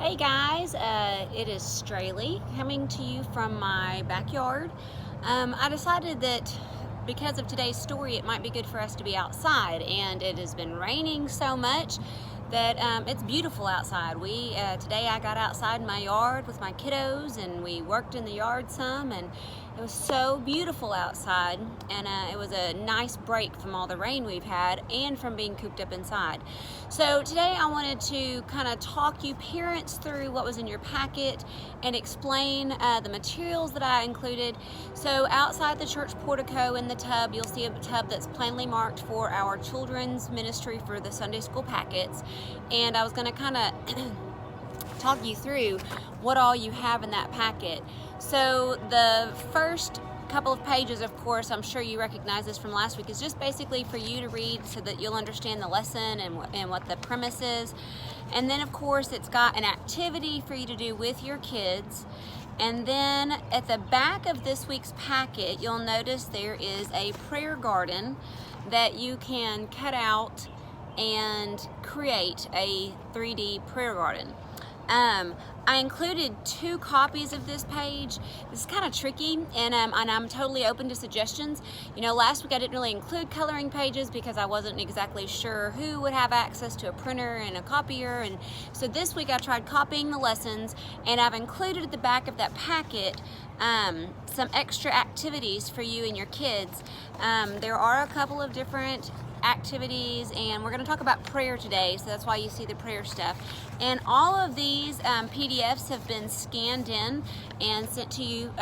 Hey guys, it is Straley coming to you from my backyard. I decided that because of today's story, it might be good for us to be outside, and it has been raining so much that it's beautiful outside. Today I got outside in my yard with my kiddos, and we worked in the yard some, and it was so beautiful outside, and it was a nice break from all the rain we've had and from being cooped up inside. So today I wanted to kind of talk you parents through what was in your packet and explain the materials that I included. So outside the church portico in the tub, you'll see a tub that's plainly marked for our children's ministry for the Sunday school packets. And I was going to kind of talk you through what all you have in that packet. So the first couple of pages, of course, I'm sure you recognize this from last week, is just basically for you to read so that you'll understand the lesson and what the premise is. And then, of course, it's got an activity for you to do with your kids. And then at the back of this week's packet, you'll notice there is a prayer garden that you can cut out and create a 3D prayer garden. I included 2 copies of this page. This is kind of tricky, and I'm totally open to suggestions. You know, last week I didn't really include coloring pages because I wasn't exactly sure who would have access to a printer and a copier, and so this week I tried copying the lessons, and I've included at the back of that packet some extra activities for you and your kids. There are a couple of different activities, and we're going to talk about prayer today, so that's why you see the prayer stuff. And all of these PDFs have been scanned in and sent to you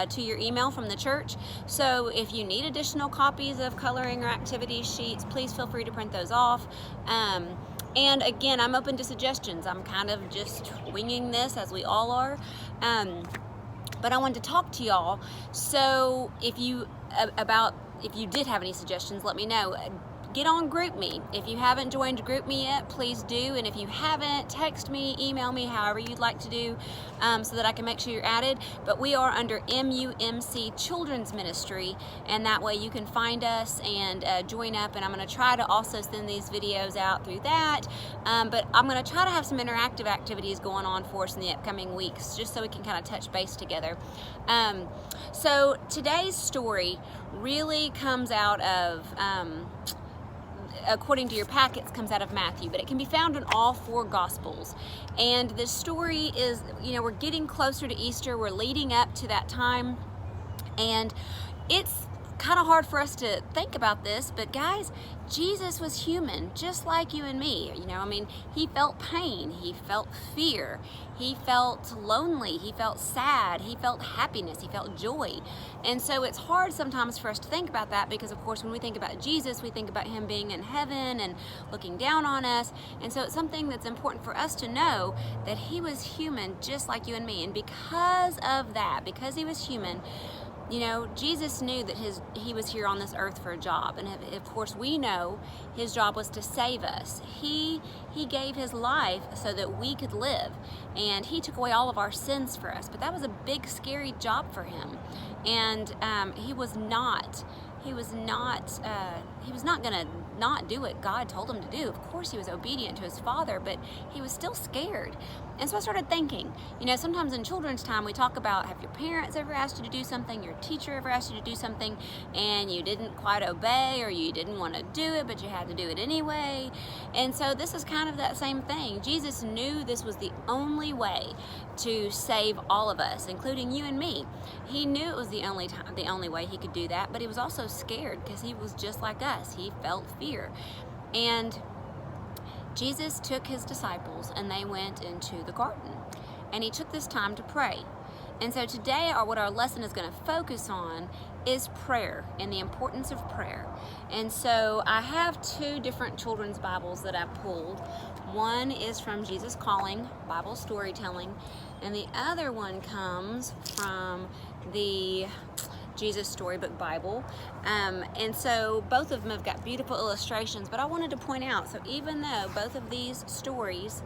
to your email from the church. So if you need additional copies of coloring or activity sheets, please feel free to print those off. And again, I'm open to suggestions. I'm kind of just winging this, as we all are. But I wanted to talk to y'all. So if you did have any suggestions, let me know. Get on GroupMe. If you haven't joined GroupMe yet, please do. And if you haven't, text me, email me, however you'd like to do, so that I can make sure you're added. But we are under MUMC Children's Ministry, and that way you can find us and join up. And I'm going to try to also send these videos out through that. But I'm going to try to have some interactive activities going on for us in the upcoming weeks, just so we can kind of touch base together. So today's story really comes out of according to your packets, comes out of Matthew, but it can be found in all 4 Gospels. And the story is, we're getting closer to Easter, we're leading up to that time, and it's kind of hard for us to think about this, but guys, Jesus was human, just like you and me. He felt pain, he felt fear, he felt lonely, he felt sad, he felt happiness, he felt joy. And so it's hard sometimes for us to think about that, because of course when we think about Jesus, we think about him being in heaven and looking down on us. And so it's something that's important for us to know, that he was human just like you and me. And because of that, because he was human, Jesus knew that he was here on this earth for a job, and of course we know his job was to save us. He gave his life so that we could live, and he took away all of our sins for us. But that was a big, scary job for him, and he was not going to not do what God told him to do. Of course he was obedient to his Father, but he was still scared. And so I started thinking, sometimes in children's time we talk about, have your parents ever asked you to do something, your teacher ever asked you to do something, and you didn't quite obey, or you didn't want to do it, but you had to do it anyway? And so this is kind of that same thing. Jesus knew this was the only way to save all of us, including you and me. He knew it was the only way he could do that, but he was also scared, because he was just like us. He felt fear. And Jesus took his disciples, and they went into the garden, and he took this time to pray. And so today, what our lesson is going to focus on is prayer and the importance of prayer. And so I have 2 different children's Bibles that I pulled. One is from Jesus Calling, Bible Storytelling, and the other one comes from the Jesus Storybook Bible. And so both of them have got beautiful illustrations, but I wanted to point out, so even though both of these stories,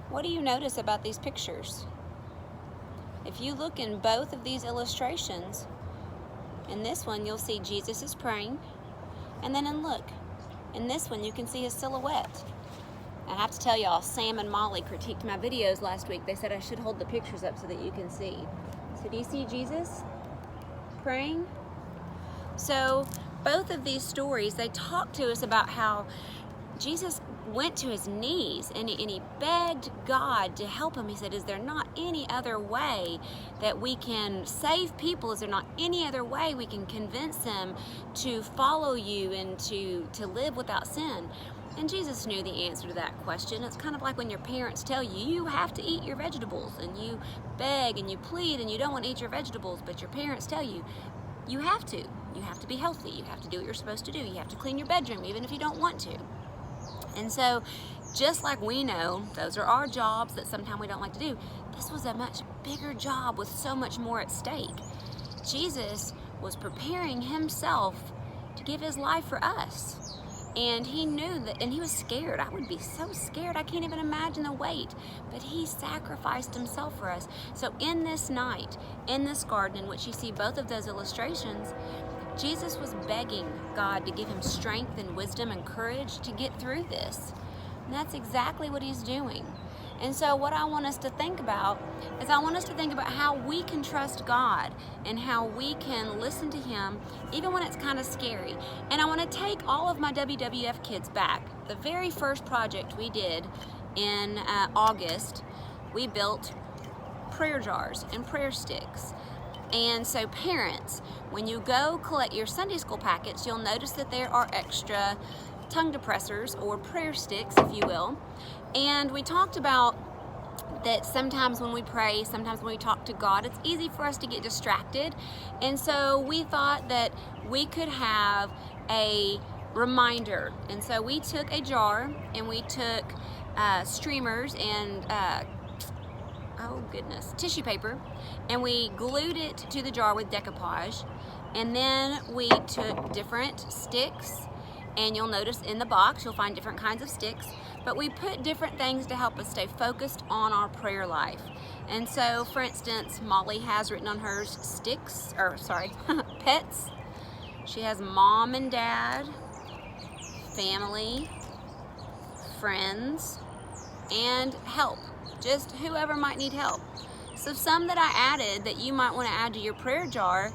what do you notice about these pictures? If you look in both of these illustrations, in this one you'll see Jesus is praying, and then look, in this one you can see his silhouette. And have to tell y'all, Sam and Molly critiqued my videos last week. They said I should hold the pictures up so that you can see. So do you see Jesus praying? So both of these stories, they talk to us about how Jesus went to his knees and he begged God to help him. He said, is there not any other way that we can save people? Is there not any other way we can convince them to follow you and to live without sin? And Jesus knew the answer to that question. It's kind of like when your parents tell you, you have to eat your vegetables, and you beg and you plead and you don't want to eat your vegetables, but your parents tell you, you have to. You have to be healthy. You have to do what you're supposed to do. You have to clean your bedroom even if you don't want to. And so, just like we know, those are our jobs that sometimes we don't like to do, this was a much bigger job with so much more at stake. Jesus was preparing himself to give his life for us. And he knew that, and he was scared. I would be so scared. I can't even imagine the weight. But he sacrificed himself for us. So in this night, in this garden in which you see both of those illustrations, Jesus was begging God to give him strength and wisdom and courage to get through this. And that's exactly what he's doing. And so what I want us to think about is I want us to think about how we can trust God and how we can listen to him even when it's kind of scary. And I want to take all of my WWF kids back. The very first project we did in August, we built prayer jars and prayer sticks. And so parents, when you go collect your Sunday school packets, you'll notice that there are extra tongue depressors or prayer sticks, if you will. And we talked about that sometimes when we pray, sometimes when we talk to God, it's easy for us to get distracted. And so we thought that we could have a reminder. And so we took a jar and we took streamers and tissue paper, and we glued it to the jar with decoupage. And then we took different sticks, and you'll notice in the box you'll find different kinds of sticks, but we put different things to help us stay focused on our prayer life. And so, for instance, Molly has written on hers pets. She has mom and dad, family, friends, and help. Just whoever might need help. So some that I added that you might want to add to your prayer jar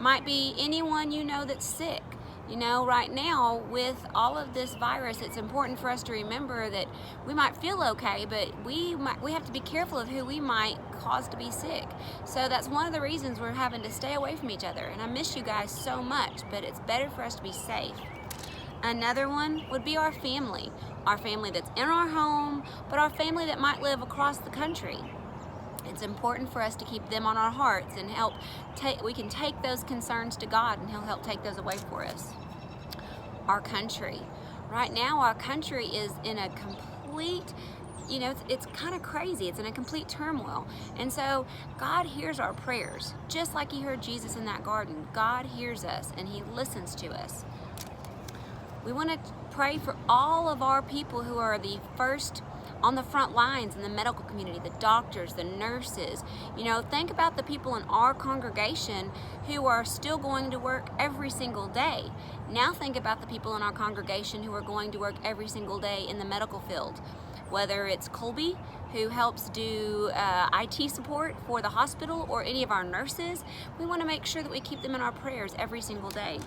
might be anyone you know that's sick. You know, right now with all of this virus, it's important for us to remember that we might feel okay, but we have to be careful of who we might cause to be sick. So that's one of the reasons we're having to stay away from each other. And I miss you guys so much, but it's better for us to be safe. Another one would be our family that's in our home, but our family that might live across the country. It's important for us to keep them on our hearts and we can take those concerns to God and he'll help take those away for us. Our country. Right now our country is in a complete, it's kind of crazy. It's in a complete turmoil. And so God hears our prayers, just like he heard Jesus in that garden. God hears us and he listens to us. We want to pray for all of our people who are the first on the front lines in the medical community, the doctors, the nurses. Think about the people in our congregation who are still going to work every single day. Now think about the people in our congregation who are going to work every single day in the medical field. Whether it's Colby, who helps do IT support for the hospital, or any of our nurses, we want to make sure that we keep them in our prayers every single day.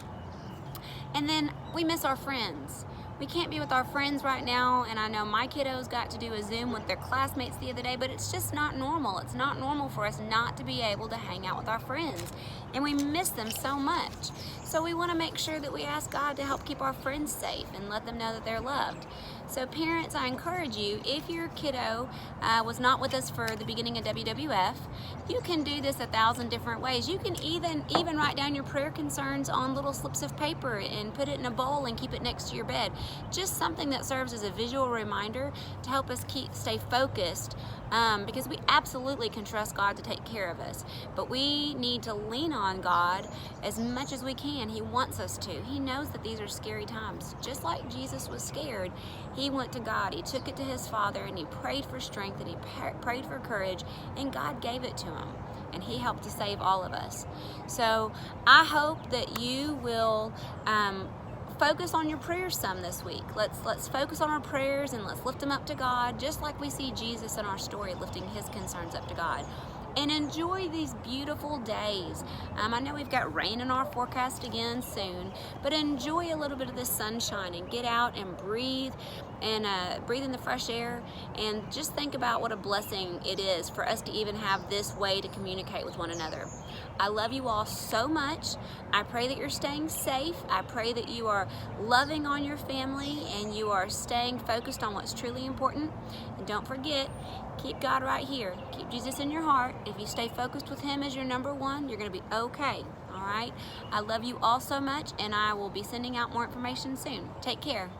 And then we miss our friends. We can't be with our friends right now, and I know my kiddos got to do a Zoom with their classmates the other day, but it's just not normal. It's not normal for us not to be able to hang out with our friends, and we miss them so much. So we want to make sure that we ask God to help keep our friends safe and let them know that they're loved. So parents, I encourage you, if your kiddo was not with us for the beginning of WWF, you can do this 1,000 different ways. You can even write down your prayer concerns on little slips of paper and put it in a bowl and keep it next to your bed. Just something that serves as a visual reminder to help us stay focused, because we absolutely can trust God to take care of us. But we need to lean on God as much as we can. He wants us to. He knows that these are scary times. Just like Jesus was scared, he went to God, he took it to his Father, and he prayed for strength, and he prayed for courage, and God gave it to him, and he helped to save all of us. So I hope that you will focus on your prayers some this week. Let's focus on our prayers and let's lift them up to God, just like we see Jesus in our story lifting his concerns up to God. And enjoy these beautiful days. I know we've got rain in our forecast again soon, but enjoy a little bit of the sunshine and get out and breathe in the fresh air, and just think about what a blessing it is for us to even have this way to communicate with one another. I love you all so much. I pray that you're staying safe. I pray that you are loving on your family and you are staying focused on what's truly important. And don't forget, keep God right here. Keep Jesus in your heart. If you stay focused with him as your number one, you're going to be okay. All right? I love you all so much, and I will be sending out more information soon. Take care.